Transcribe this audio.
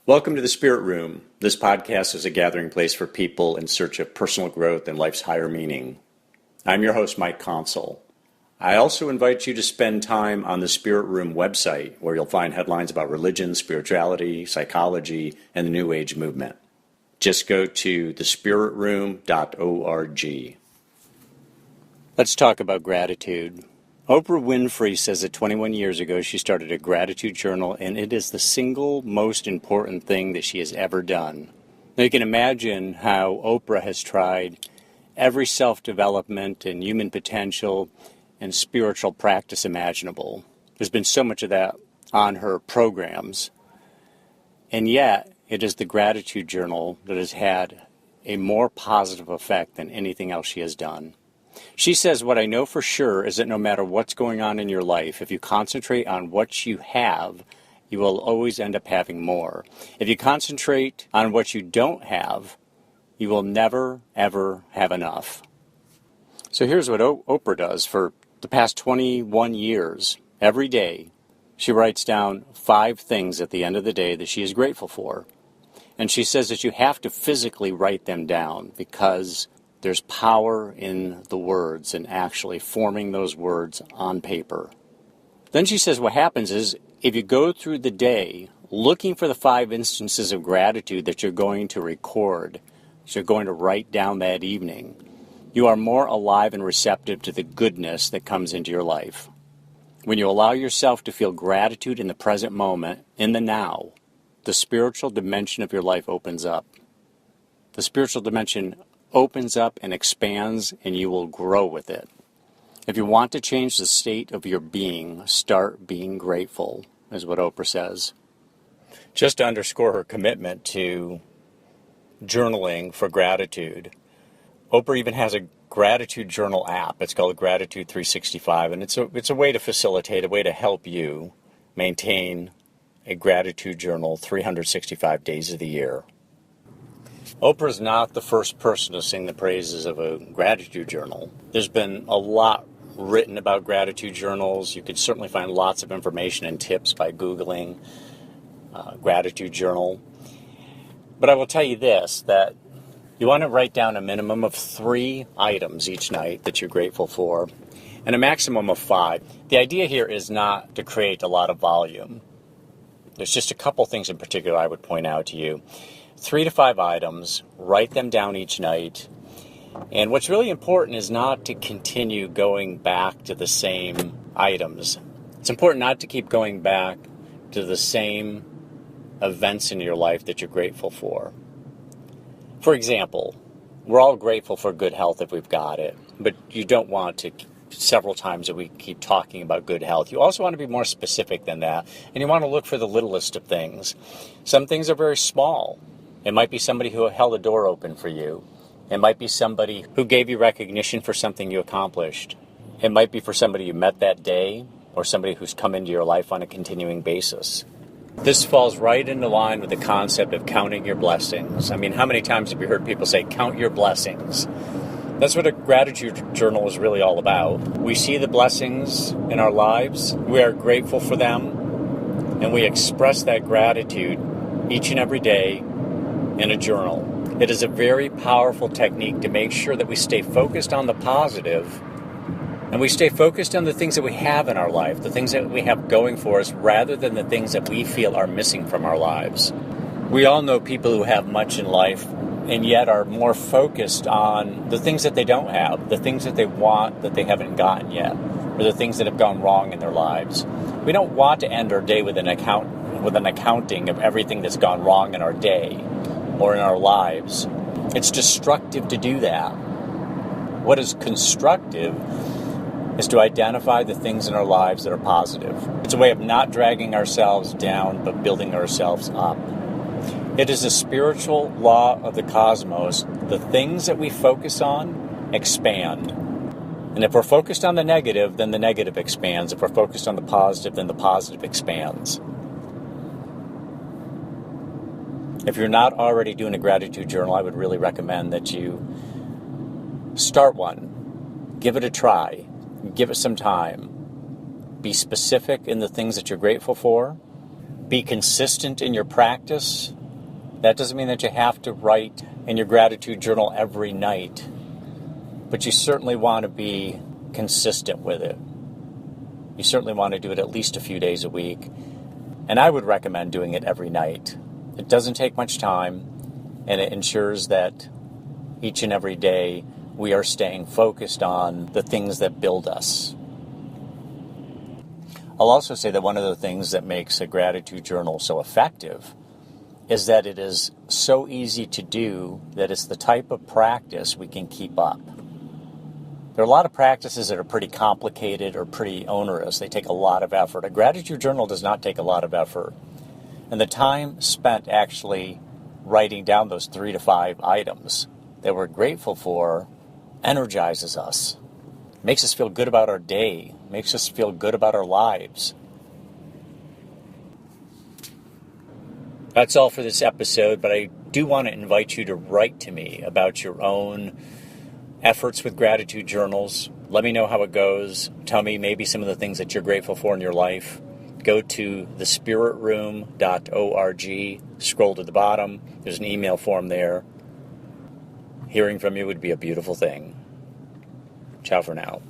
Welcome to the Spirit Room. This podcast is a gathering place for people in search of personal growth and life's higher meaning. I'm your host, Mike Consul. I also invite you to spend time on the Spirit Room website, where you'll find headlines about religion, spirituality, psychology, and the New Age movement. Just go to thespiritroom.org. Let's talk about gratitude. Oprah Winfrey says that 21 years ago she started a gratitude journal, and it is the single most important thing that she has ever done. Now you can imagine how Oprah has tried every self-development and human potential and spiritual practice imaginable. There's been so much of that on her programs, and yet it is the gratitude journal that has had a more positive effect than anything else she has done. She says, what I know for sure is that no matter what's going on in your life, if you concentrate on what you have, you will always end up having more. If you concentrate on what you don't have, you will never, ever have enough. So here's what Oprah does for the past 21 years. Every day, she writes down 5 things at the end of the day that she is grateful for. And she says that you have to physically write them down because there's power in the words and actually forming those words on paper. Then she says what happens is if you go through the day looking for the 5 instances of gratitude that you're going to record, that you're going to write down that evening, you are more alive and receptive to the goodness that comes into your life. When you allow yourself to feel gratitude in the present moment, in the now, the spiritual dimension of your life opens up. The spiritual dimension opens up and expands, and you will grow with it. If you want to change the state of your being, start being grateful, is what Oprah says. Just to underscore her commitment to journaling for gratitude, Oprah even has a gratitude journal app. It's called Gratitude 365, and it's a way to facilitate, a way to help you maintain a gratitude journal 365 days of the year. Oprah is not the first person to sing the praises of a gratitude journal. There's been a lot written about gratitude journals. You could certainly find lots of information and tips by Googling gratitude journal. But I will tell you this, that you want to write down a minimum of 3 items each night that you're grateful for, and a maximum of 5. The idea here is not to create a lot of volume. There's just a couple things in particular I would point out to you. 3 to 5 items, write them down each night. And what's really important is not to continue going back to the same items. It's important not to keep going back to the same events in your life that you're grateful for. For example, we're all grateful for good health if we've got it, but you don't want to several times a week keep talking about good health. You also want to be more specific than that, and you want to look for the littlest of things. Some things are very small. It might be somebody who held a door open for you. It might be somebody who gave you recognition for something you accomplished. It might be for somebody you met that day or somebody who's come into your life on a continuing basis. This falls right into line with the concept of counting your blessings. I mean, how many times have you heard people say, count your blessings? That's what a gratitude journal is really all about. We see the blessings in our lives. We are grateful for them. And we express that gratitude each and every day in a journal. It is a very powerful technique to make sure that we stay focused on the positive and we stay focused on the things that we have in our life, the things that we have going for us, rather than the things that we feel are missing from our lives. We all know people who have much in life and yet are more focused on the things that they don't have, the things that they want that they haven't gotten yet, or the things that have gone wrong in their lives. We don't want to end our day with an accounting of everything that's gone wrong in our day or in our lives. It's destructive to do that. What is constructive is to identify the things in our lives that are positive. It's a way of not dragging ourselves down, but building ourselves up. It is a spiritual law of the cosmos. The things that we focus on expand. And if we're focused on the negative, then the negative expands. If we're focused on the positive, then the positive expands. If you're not already doing a gratitude journal, I would really recommend that you start one. Give it a try. Give it some time. Be specific in the things that you're grateful for. Be consistent in your practice. That doesn't mean that you have to write in your gratitude journal every night, but you certainly want to be consistent with it. You certainly want to do it at least a few days a week, and I would recommend doing it every night. It doesn't take much time, and it ensures that each and every day we are staying focused on the things that build us. I'll also say that one of the things that makes a gratitude journal so effective is that it is so easy to do that it's the type of practice we can keep up. There are a lot of practices that are pretty complicated or pretty onerous. They take a lot of effort. A gratitude journal does not take a lot of effort. And the time spent actually writing down those 3 to 5 items that we're grateful for energizes us, makes us feel good about our day, makes us feel good about our lives. That's all for this episode, but I do want to invite you to write to me about your own efforts with gratitude journals. Let me know how it goes. Tell me maybe some of the things that you're grateful for in your life. Go to thespiritroom.org, scroll to the bottom. There's an email form there. Hearing from you would be a beautiful thing. Ciao for now.